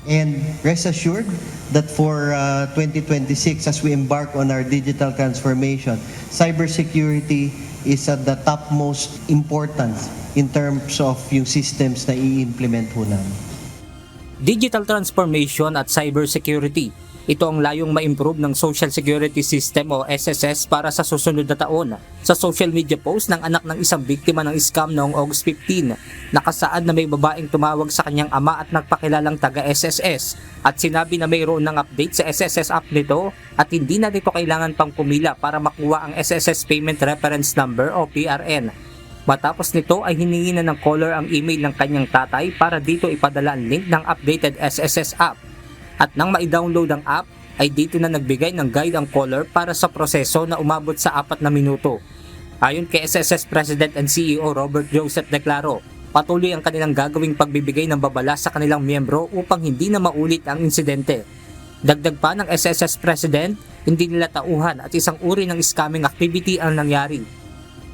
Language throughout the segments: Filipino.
And rest assured that for 2026, as we embark on our digital transformation, cybersecurity is at the topmost importance in terms of yung systems na i-implement ho namin. Digital transformation at cybersecurity. Ito ang layong ma-improve ng Social Security System o SSS para sa susunod na taon. Sa social media post ng anak ng isang biktima ng scam noong August 15, nakasaad na may babaeng tumawag sa kanyang ama at nagpakilalang taga-SSS at sinabi na mayroon ng update sa SSS app nito at hindi na nito kailangan pang pumila para makuha ang SSS Payment Reference Number o PRN. Matapos nito ay hiningi na ng caller ang email ng kanyang tatay para dito ipadala ang link ng updated SSS app. At nang ma-download ang app, ay dito na nagbigay ng guide ang caller para sa proseso na umabot sa 4 na minuto. Ayon kay SSS President and CEO Robert Joseph Declaro, patuloy ang kanilang gagawing pagbibigay ng babala sa kanilang miyembro upang hindi na maulit ang insidente. Dagdag pa ng SSS President, hindi nila tauhan at isang uri ng scamming activity ang nangyari.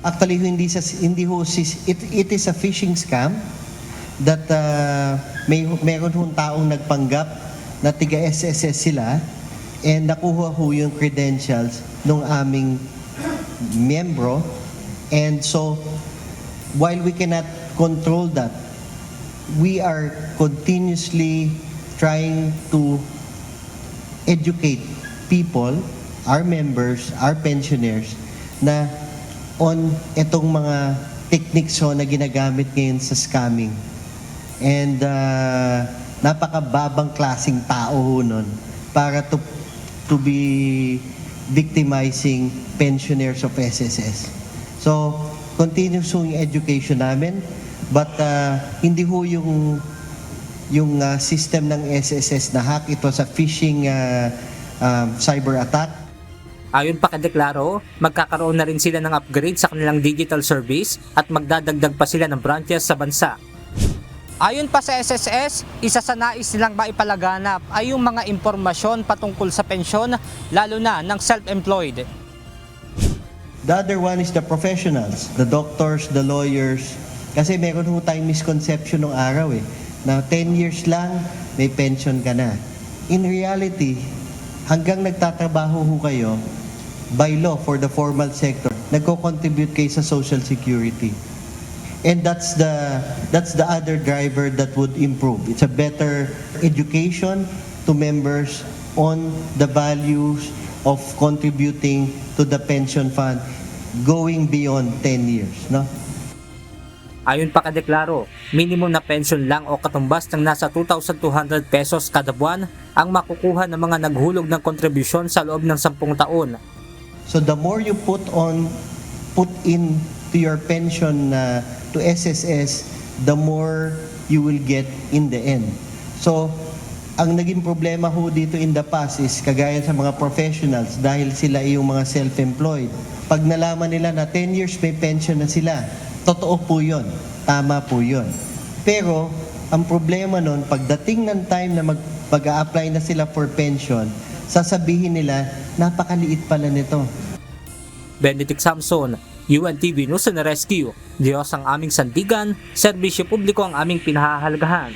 Actually, it is a phishing scam that meron hong taong nagpanggap na tiga-SSS sila and nakuha ho yung credentials ng aming miyembro. And so, while we cannot control that, we are continuously trying to educate people, our members, our pensioners, na on itong mga techniques ho na ginagamit ngayon sa scamming. And napakababang klaseng tao ho nun para to be victimizing pensioners of SSS. So, continuous yung education namin, but hindi ho yung system ng SSS na hack. Ito sa phishing cyber attack. Ayon pa kay Declaro, magkakaroon na rin sila ng upgrade sa kanilang digital service at magdadagdag pa sila ng branches sa bansa. Ayon pa sa SSS, isa sa nais nilang maipalaganap ay yung mga impormasyon patungkol sa pensyon, lalo na ng self-employed. The other one is the professionals, the doctors, the lawyers. Kasi meron ho tayong misconception ng araw na 10 years lang, may pension ka na. In reality, hanggang nagtatrabaho ho kayo, by law for the formal sector, nagko-contribute kayo sa Social Security. And that's the other driver that would improve. It's a better education to members on the values of contributing to the pension fund going beyond 10 years, no? Ayon pa kay Declaro, minimum na pension lang o katumbas ng nasa 2,200 pesos kada buwan ang makukuha ng mga naghulog ng kontribusyon sa loob ng 10 taon. So the more you put in to your pension to SSS, the more you will get in the end. So, ang naging problema ho dito in the past is kagaya sa mga professionals dahil sila yung mga self-employed. Pag nalaman nila na 10 years may pension na sila, totoo po yun, tama po yun. Pero, ang problema nun, pagdating ng time na mag-a-apply na sila for pension, sasabihin nila, napakaliit pala nito. Benedict Samson, UNTV News and Rescue. Diyos ang aming sandigan, serbisyo publiko ang aming pinahahalagahan.